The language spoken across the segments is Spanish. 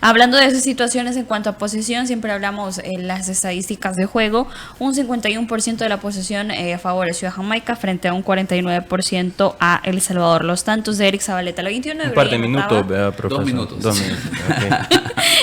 Hablando de esas situaciones en cuanto a posesión, siempre hablamos en las estadísticas de juego. Un 51% de la posesión favoreció a Jamaica frente a un 49% a El Salvador. Los tantos de Eric Zabaleta, la 21 de Un par de Grey minutos, anotaba, profesor. 2 minutos. 2 minutos, ok.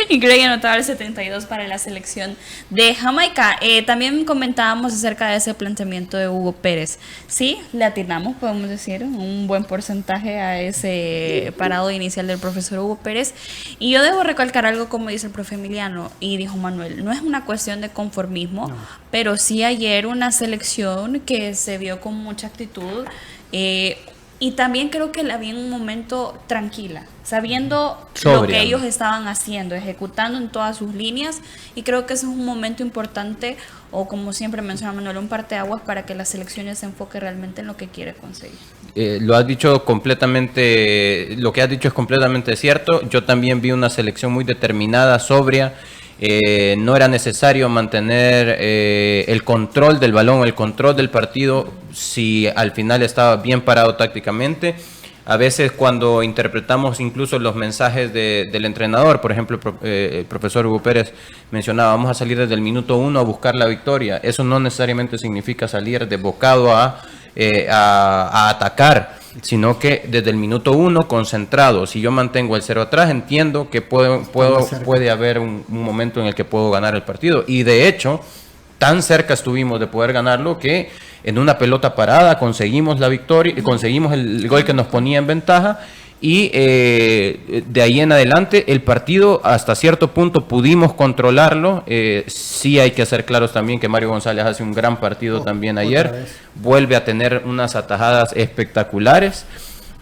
y Grey anotaba el 72 para la selección de Jamaica. También comentábamos acerca de ese planteamiento de Hugo Pérez. Sí, le atinamos, podemos decir, un buen porcentaje a ese parado inicial del profesor Hugo Pérez. Y yo debo recalcar algo como dice el profe Emiliano y dijo Manuel, no es una cuestión de conformismo, no, pero sí ayer una selección que se vio con mucha actitud, y también creo que la vi en un momento tranquila, sabiendo lo que ellos estaban haciendo, ejecutando en todas sus líneas, y creo que ese es un momento importante, o como siempre menciona Manuel, un parteaguas para que la selección se enfoque realmente en lo que quiere conseguir. Lo has dicho completamente, lo que has dicho es completamente cierto. Yo también vi una selección muy determinada, sobria. No era necesario mantener el control del balón, el control del partido, si al final estaba bien parado tácticamente. A veces cuando interpretamos incluso los mensajes del entrenador, por ejemplo, el profesor Hugo Pérez mencionaba, vamos a salir desde el minuto 1 a buscar la victoria. Eso no necesariamente significa salir desbocado a atacar, sino que desde el minuto 1 concentrado. Si yo mantengo el 0 atrás, entiendo que puede haber un momento en el que puedo ganar el partido. Y de hecho, tan cerca estuvimos de poder ganarlo que en una pelota parada conseguimos la victoria, conseguimos el gol que nos ponía en ventaja. Y de ahí en adelante el partido hasta cierto punto pudimos controlarlo. Sí hay que ser claros también que Mario González hace un gran partido también ayer. Vuelve a tener unas atajadas espectaculares.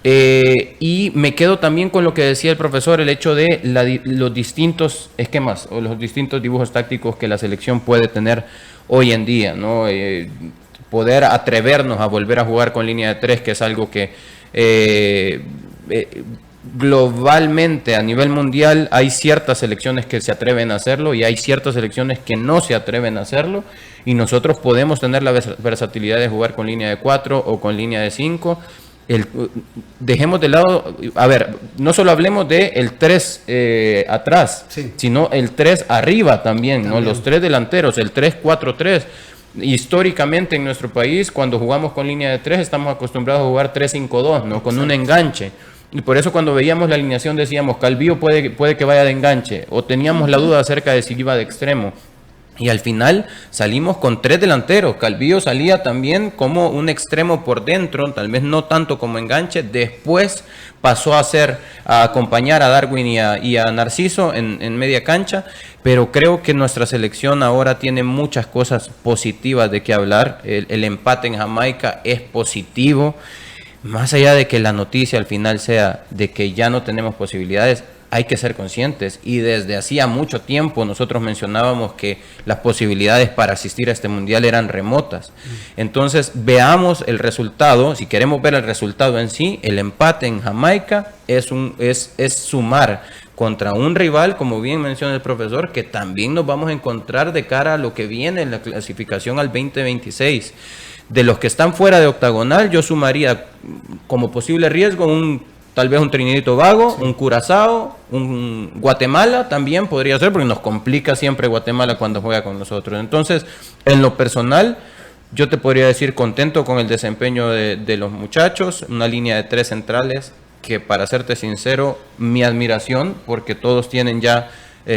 Y me quedo también con lo que decía el profesor, el hecho de los distintos esquemas o los distintos dibujos tácticos que la selección puede tener hoy en día, ¿no? Poder atrevernos a volver a jugar con línea de 3, que es algo que globalmente a nivel mundial hay ciertas selecciones que se atreven a hacerlo y hay ciertas selecciones que no se atreven a hacerlo, y nosotros podemos tener la versatilidad de jugar con línea de 4 o con línea de 5. Dejemos de lado, a ver, no solo hablemos de el 3 atrás, sí, sino el 3 arriba también, ¿no? Los 3 delanteros, el 3-4-3. Históricamente en nuestro país, cuando jugamos con línea de 3, estamos acostumbrados a jugar 3-5-2, ¿no? Con un enganche. Y por eso cuando veíamos la alineación decíamos, Calvillo puede que vaya de enganche, o teníamos la duda acerca de si iba de extremo. Y al final salimos con 3 delanteros. Calvillo salía también como un extremo por dentro, tal vez no tanto como enganche. Después pasó a acompañar a Darwin y a Narciso en media cancha. Pero creo que nuestra selección ahora tiene muchas cosas positivas de qué hablar. El empate en Jamaica es positivo. Más allá de que la noticia al final sea de que ya no tenemos posibilidades, hay que ser conscientes, y desde hacía mucho tiempo nosotros mencionábamos que las posibilidades para asistir a este mundial eran remotas. Entonces veamos el resultado. Si queremos ver el resultado en sí, el empate en Jamaica es sumar contra un rival, como bien menciona el profesor, que también nos vamos a encontrar de cara a lo que viene en la clasificación al 2026. De los que están fuera de octagonal, yo sumaría como posible riesgo tal vez un Trinidad y Tobago, sí, un Curazao, un Guatemala también podría ser, porque nos complica siempre Guatemala cuando juega con nosotros. Entonces, en lo personal, yo te podría decir contento con el desempeño de los muchachos, una línea de 3 centrales que, para serte sincero, mi admiración, porque todos tienen ya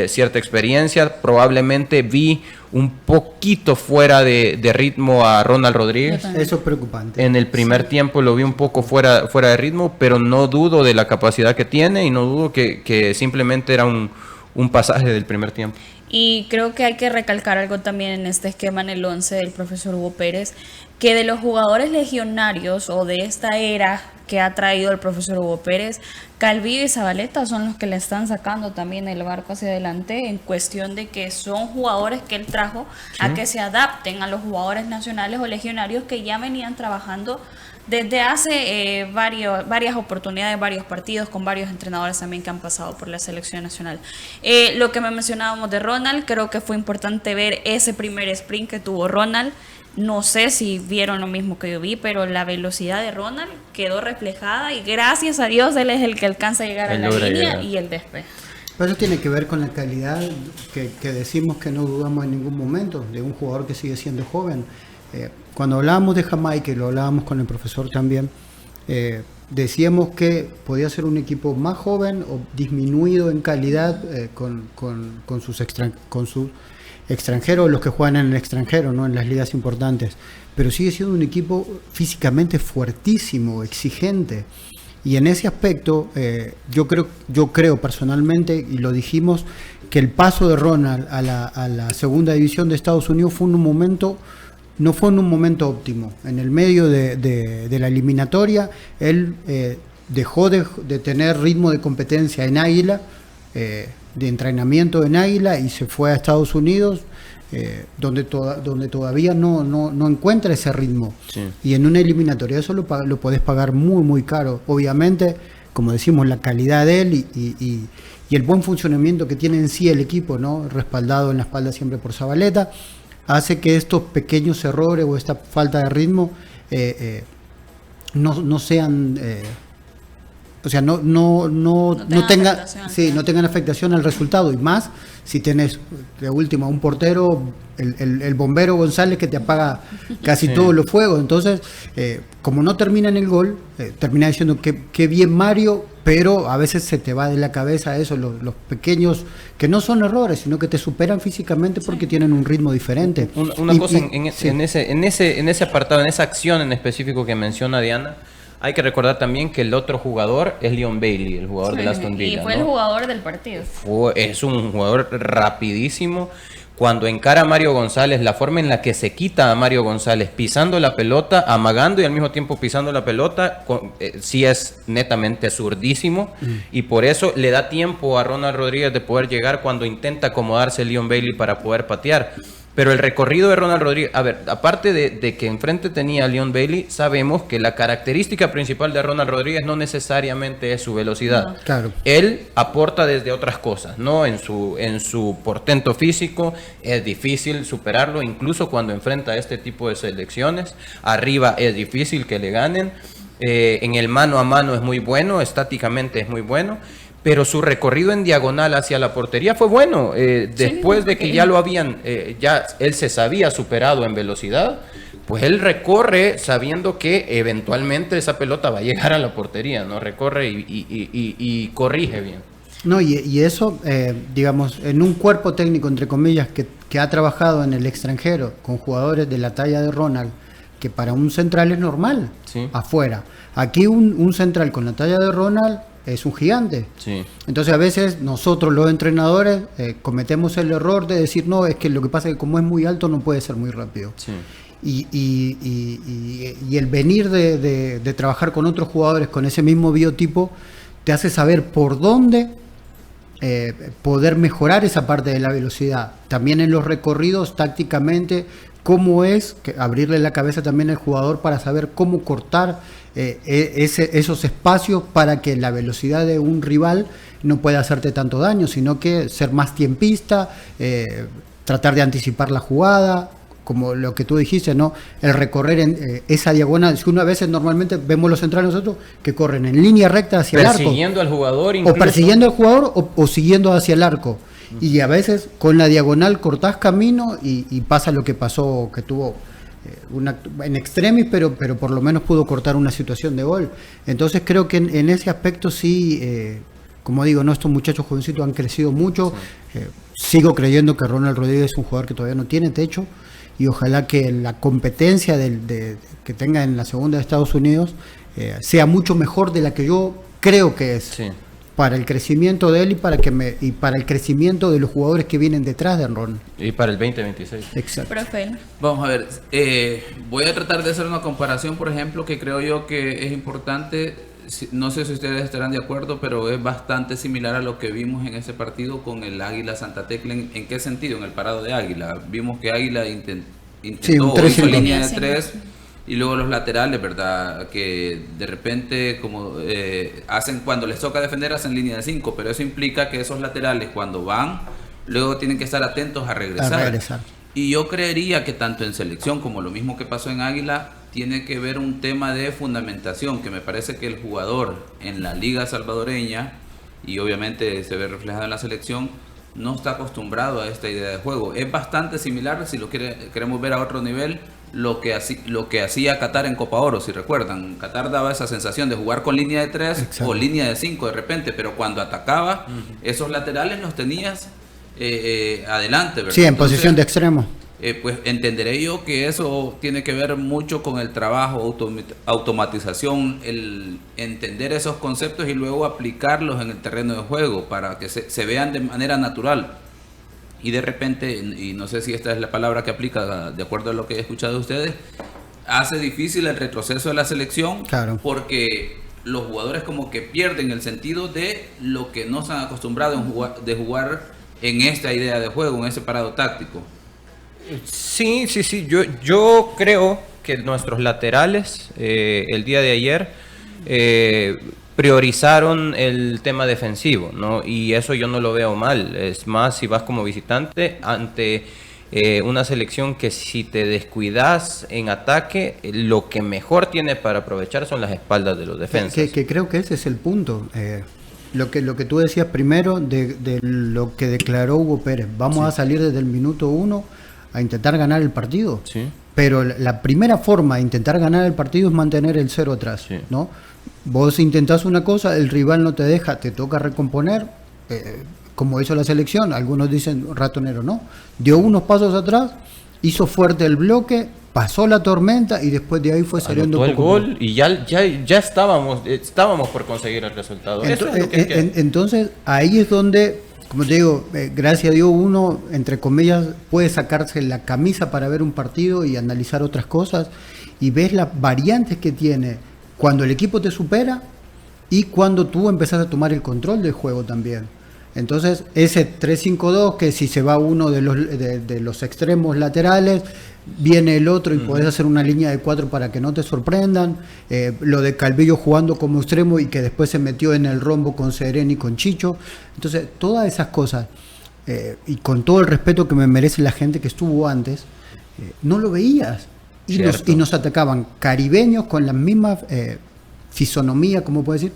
cierta experiencia. Probablemente vi un poquito fuera de ritmo a Ronald Rodríguez. Eso es preocupante. En el primer tiempo lo vi un poco fuera de ritmo, pero no dudo de la capacidad que tiene y no dudo que simplemente era un pasaje del primer tiempo. Y creo que hay que recalcar algo también en este esquema, en el 11 del profesor Hugo Pérez, que de los jugadores legionarios o de esta era que ha traído el profesor Hugo Pérez, Calvillo y Zabaleta son los que le están sacando también el barco hacia adelante, en cuestión de que son jugadores que él trajo, sí, a que se adapten a los jugadores nacionales o legionarios que ya venían trabajando desde hace varias oportunidades, varios partidos, con varios entrenadores también que han pasado por la selección nacional. Lo que me mencionábamos de Ronald, creo que fue importante ver ese primer sprint que tuvo Ronald. No sé si vieron lo mismo que yo vi, pero la velocidad de Ronald quedó reflejada y gracias a Dios él es el que alcanza a llegar a la línea y el despeje. Pero eso tiene que ver con la calidad que decimos que no dudamos en ningún momento de un jugador que sigue siendo joven. Cuando hablábamos de Jamaica, y lo hablábamos con el profesor también, decíamos que podía ser un equipo más joven o disminuido en calidad con sus extranjeros, los que juegan en el extranjero, ¿no? En las ligas importantes. Pero sigue siendo un equipo físicamente fuertísimo, exigente. Y en ese aspecto, yo creo personalmente, y lo dijimos, que el paso de Ronald a la segunda división de Estados Unidos no fue en un momento óptimo. En el medio de la eliminatoria, él dejó de tener ritmo de competencia en Águila, de entrenamiento en Águila, y se fue a Estados Unidos, donde todavía no encuentra ese ritmo. Sí. Y en una eliminatoria eso lo podés pagar muy, muy caro. Obviamente, como decimos, la calidad de él y el buen funcionamiento que tiene en sí el equipo, ¿no? Respaldado en la espalda siempre por Zabaleta, hace que estos pequeños errores o esta falta de ritmo no sean... o sea, no tengan afectación al resultado, y más si tenés de última un portero, el bombero González, que te apaga casi todos los fuegos. Entonces, como no termina en el gol, termina diciendo que bien Mario, pero a veces se te va de la cabeza eso, los pequeños, que no son errores, sino que te superan físicamente porque tienen un ritmo diferente. Una cosa en ese apartado, en esa acción en específico que menciona Diana, hay que recordar también que el otro jugador es Leon Bailey, el jugador de Aston Villa. Y fue el jugador del partido. Es un jugador rapidísimo. Cuando encara a Mario González, la forma en la que se quita a Mario González pisando la pelota, amagando y al mismo tiempo pisando la pelota, sí es netamente zurdísimo. Y por eso le da tiempo a Ronald Rodríguez de poder llegar cuando intenta acomodarse Leon Bailey para poder patear. Pero el recorrido de Ronald Rodríguez, a ver, aparte de que enfrente tenía a Leon Bailey, sabemos que la característica principal de Ronald Rodríguez no necesariamente es su velocidad. No. Claro. Él aporta desde otras cosas, ¿no? En su portento físico es difícil superarlo, incluso cuando enfrenta este tipo de selecciones. Arriba es difícil que le ganen. En el mano a mano es muy bueno, estáticamente es muy bueno. Pero su recorrido en diagonal hacia la portería fue bueno. Después de que ya lo habían, ya él se sabía superado en velocidad, pues él recorre sabiendo que eventualmente esa pelota va a llegar a la portería, ¿no? Recorre y corrige bien. No, y eso, digamos, en un cuerpo técnico, entre comillas, que ha trabajado en el extranjero con jugadores de la talla de Ronald, que para un central es normal, sí, afuera. Aquí un central con la talla de Ronald es un gigante. Sí. Entonces a veces nosotros los entrenadores cometemos el error de decir, no, es que lo que pasa es que como es muy alto no puede ser muy rápido. Sí. Y el venir de trabajar con otros jugadores con ese mismo biotipo te hace saber por dónde poder mejorar esa parte de la velocidad. También en los recorridos, tácticamente, cómo es abrirle la cabeza también al jugador para saber cómo cortar esos espacios para que la velocidad de un rival no pueda hacerte tanto daño, sino que ser más tiempista, tratar de anticipar la jugada, como lo que tú dijiste, ¿no? El recorrer en esa diagonal. Si uno a veces normalmente vemos los centrales nosotros que corren en línea recta hacia el arco. Persiguiendo al jugador incluso. O persiguiendo al jugador o siguiendo hacia el arco. Y a veces con la diagonal cortás camino y pasa lo que pasó, que tuvo en extremis, pero por lo menos pudo cortar una situación de gol. Entonces creo que en ese aspecto sí, como digo, estos muchachos jovencitos han crecido mucho. Sí. Sigo creyendo que Ronald Rodríguez es un jugador que todavía no tiene techo, y ojalá que la competencia que tenga en la segunda de Estados Unidos sea mucho mejor de la que yo creo que es. Sí. Para el crecimiento de él y para el crecimiento de los jugadores que vienen detrás de Ron. Y para el 2026. Exacto. Profe. Vamos a ver, voy a tratar de hacer una comparación, por ejemplo, que creo yo que es importante. No sé si ustedes estarán de acuerdo, pero es bastante similar a lo que vimos en ese partido con el Águila Santa Tecla. ¿En qué sentido? En el parado de Águila. Vimos que Águila intentó hizo línea de 3 y luego los laterales, ¿verdad? Que de repente como hacen, cuando les toca defender, hacen línea de 5, pero eso implica que esos laterales cuando van, luego tienen que estar atentos a regresar. Y yo creería que tanto en selección como lo mismo que pasó en Águila, tiene que ver un tema de fundamentación, que me parece que el jugador en la liga salvadoreña y obviamente se ve reflejado en la selección, no está acostumbrado a esta idea de juego. Es bastante similar, si lo queremos ver a otro nivel, lo que hacía Qatar en Copa Oro, si recuerdan. Qatar daba esa sensación de jugar con línea de 3 Exacto. o línea de 5 de repente, pero cuando atacaba, esos laterales los tenías adelante, ¿verdad? Sí, en Entonces, posición de extremo. pues entenderé yo que eso tiene que ver mucho con el trabajo, automatización, el entender esos conceptos y luego aplicarlos en el terreno de juego para que se vean de manera natural. Y de repente, y no sé si esta es la palabra que aplica de acuerdo a lo que he escuchado de ustedes, hace difícil el retroceso de la selección, Claro. porque los jugadores como que pierden el sentido de lo que no se han acostumbrado de jugar en esta idea de juego, en ese parado táctico. Sí. Yo creo que nuestros laterales el día de ayer priorizaron el tema defensivo, ¿no? Y eso yo no lo veo mal. Es más, si vas como visitante ante una selección que si te descuidas en ataque, lo que mejor tiene para aprovechar son las espaldas de los defensas. Que creo que ese es el punto. Lo que tú decías primero de lo que declaró Hugo Pérez. Vamos a salir desde el minuto 1 a intentar ganar el partido. Sí. Pero la primera forma de intentar ganar el partido es mantener el 0 atrás, Sí. ¿no? Vos intentás una cosa, el rival no te deja, te toca recomponer, como hizo la selección. Algunos dicen ratonero, no. Dio unos pasos atrás, hizo fuerte el bloque, pasó la tormenta y después de ahí fue saliendo Anotó el poco a poco. gol y ya estábamos por conseguir el resultado. Eso es lo que hay que- Entonces, ahí es donde, como te digo, gracias a Dios uno, entre comillas, puede sacarse la camisa para ver un partido y analizar otras cosas y ves las variantes que tiene cuando el equipo te supera y cuando tú empezás a tomar el control del juego también. Entonces, ese 3-5-2, que si se va uno de los extremos laterales, viene el otro y podés hacer una línea de 4 para que no te sorprendan. Lo de Calvillo jugando como extremo y que después se metió en el rombo con Sereni y con Chicho. Entonces, todas esas cosas, y con todo el respeto que me merece la gente que estuvo antes, no lo veías. Y nos atacaban caribeños con la misma fisonomía, como puedo decir,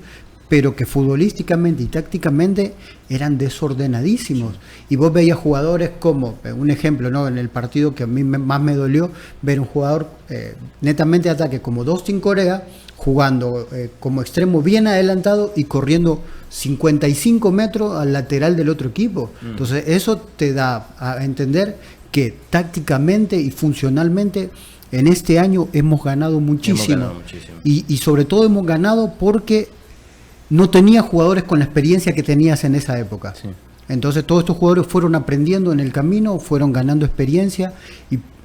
pero que futbolísticamente y tácticamente eran desordenadísimos. Y vos veías jugadores como, un ejemplo, ¿no? En el partido que a mí más me dolió, ver un jugador netamente de ataque como Dustin Corea, jugando como extremo bien adelantado y corriendo 55 metros al lateral del otro equipo. Entonces eso te da a entender que tácticamente y funcionalmente en este año hemos ganado muchísimo. Y sobre todo hemos ganado porque no tenía jugadores con la experiencia que tenías en esa época. Sí. Entonces todos estos jugadores fueron aprendiendo en el camino, fueron ganando experiencia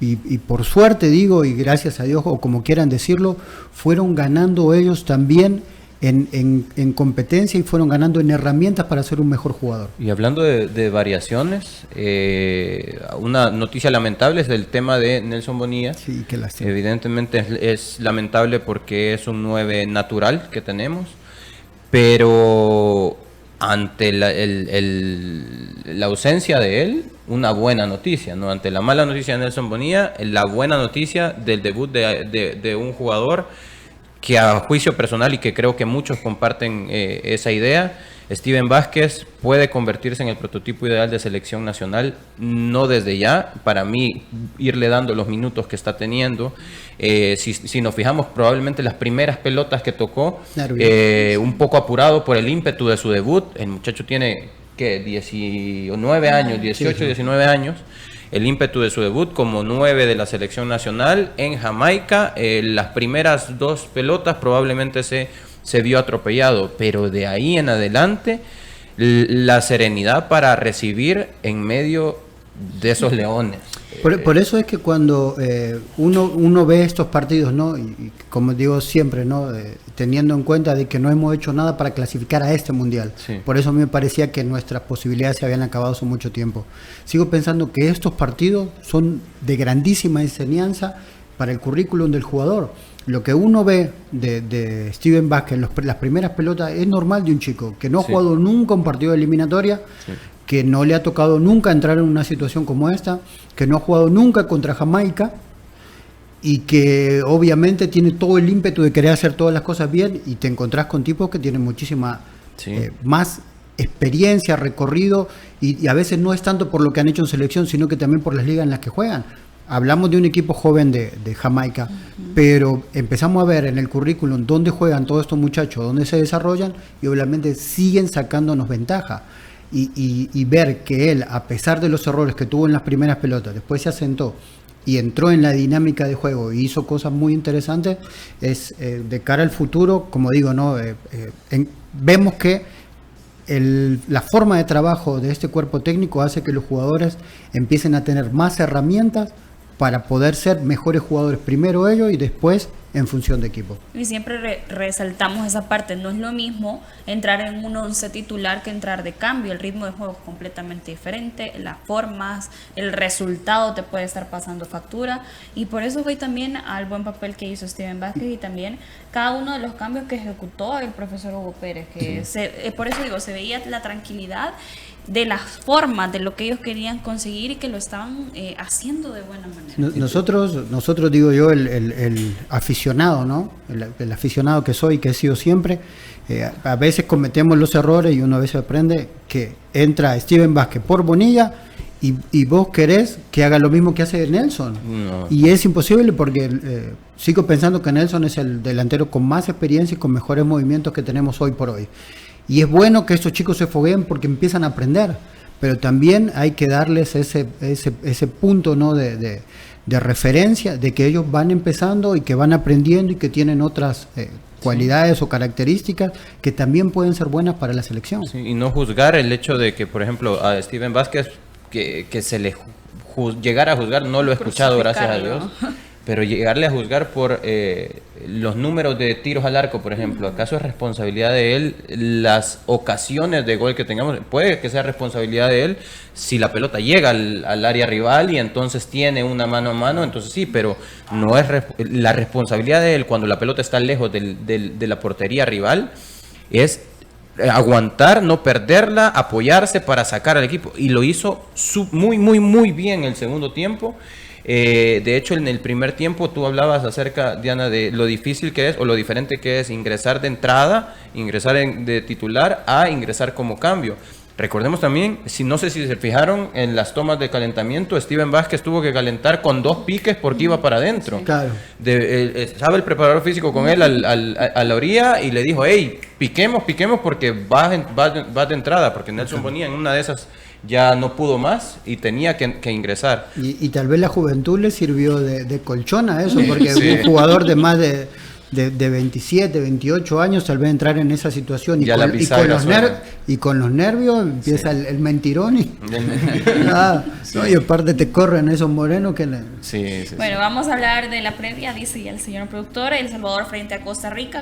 y por suerte digo, y gracias a Dios, o como quieran decirlo, fueron ganando ellos también en competencia y fueron ganando en herramientas para ser un mejor jugador. Y hablando de variaciones, una noticia lamentable es el tema de Nelson Bonilla. Sí, qué lástima. Evidentemente es lamentable porque es un 9 natural que tenemos, pero ante la ausencia de él, una buena noticia, ¿no? Ante la mala noticia de Nelson Bonilla, la buena noticia del debut de un jugador que a juicio personal, y que creo que muchos comparten esa idea, Steven Vázquez puede convertirse en el prototipo ideal de selección nacional, no desde ya, para mí irle dando los minutos que está teniendo. Si nos fijamos, probablemente las primeras pelotas que tocó, un poco apurado por el ímpetu de su debut. El muchacho tiene, ¿qué? 19 años, 18, 19 años. El ímpetu de su debut como 9 de la selección nacional en Jamaica. Las primeras 2 pelotas probablemente se vio atropellado, pero de ahí en adelante la serenidad para recibir en medio de esos leones. Por eso es que cuando uno ve estos partidos, ¿no? Y como digo siempre, ¿no? Teniendo en cuenta de que no hemos hecho nada para clasificar a este mundial. Sí. Por eso a mí me parecía que nuestras posibilidades se habían acabado hace mucho tiempo. Sigo pensando que estos partidos son de grandísima enseñanza para el currículum del jugador. Lo que uno ve de Steven Vázquez en las primeras pelotas es normal de un chico que no ha jugado nunca un partido de eliminatoria, que no le ha tocado nunca entrar en una situación como esta, que no ha jugado nunca contra Jamaica y que obviamente tiene todo el ímpetu de querer hacer todas las cosas bien, y te encontrás con tipos que tienen muchísima más experiencia, recorrido, y a veces no es tanto por lo que han hecho en selección, sino que también por las ligas en las que juegan. Hablamos de un equipo joven de Jamaica, pero empezamos a ver en el currículum dónde juegan todos estos muchachos, dónde se desarrollan, y obviamente siguen sacándonos ventaja. Y ver que él, a pesar de los errores que tuvo en las primeras pelotas, después se asentó y entró en la dinámica de juego y hizo cosas muy interesantes, es de cara al futuro, como digo, ¿no? Vemos que la forma de trabajo de este cuerpo técnico hace que los jugadores empiecen a tener más herramientas para poder ser mejores jugadores, primero ellos y después en función de equipo. Y siempre resaltamos esa parte, no es lo mismo entrar en un 11 titular que entrar de cambio, el ritmo de juego es completamente diferente, las formas, el resultado te puede estar pasando factura, y por eso voy también al buen papel que hizo Steven Vázquez y también cada uno de los cambios que ejecutó el profesor Hugo Pérez, que por eso digo, se veía la tranquilidad de las formas, de lo que ellos querían conseguir y que lo estaban haciendo de buena manera. Nosotros digo yo, el aficionado, ¿no? El aficionado que soy, que he sido siempre, a veces cometemos los errores y uno a veces aprende que entra Steven Vázquez por Bonilla y vos querés que haga lo mismo que hace Nelson. No. Y es imposible porque sigo pensando que Nelson es el delantero con más experiencia y con mejores movimientos que tenemos hoy por hoy. Y es bueno que estos chicos se fogueen porque empiezan a aprender, pero también hay que darles ese punto, ¿no? de referencia, de que ellos van empezando y que van aprendiendo y que tienen otras cualidades o características que también pueden ser buenas para la selección. Sí, y no juzgar el hecho de que, por ejemplo, a Steven Vázquez, que se le llegara a juzgar, no lo he escuchado, gracias a Dios. Pero llegarle a juzgar por los números de tiros al arco, por ejemplo, ¿acaso es responsabilidad de él las ocasiones de gol que tengamos? Puede que sea responsabilidad de él si la pelota llega al área rival y entonces tiene una mano a mano, entonces sí, pero no es la responsabilidad de él cuando la pelota está lejos de la portería rival, es aguantar, no perderla, apoyarse para sacar al equipo. Y lo hizo muy bien el segundo tiempo. De hecho, en el primer tiempo tú hablabas acerca, Diana, de lo difícil que es o lo diferente que es ingresar de entrada, ingresar de titular a ingresar como cambio. Recordemos también, no sé si se fijaron en las tomas de calentamiento, Steven Vázquez tuvo que calentar con 2 piques porque iba para adentro. Claro. Estaba el preparador físico con él a la orilla y le dijo, hey, piquemos porque vas de entrada, porque Nelson Bonilla en una de esas ya no pudo más y tenía que ingresar. Y tal vez la juventud le sirvió de colchón a eso, porque sí. Un jugador de más de 27, 28 años tal vez entrar en esa situación y con los nervios empieza sí. el mentirón y, sí. No, y aparte te corren esos morenos que bueno, vamos a hablar de la previa, dice ya el señor productor. El Salvador frente a Costa Rica,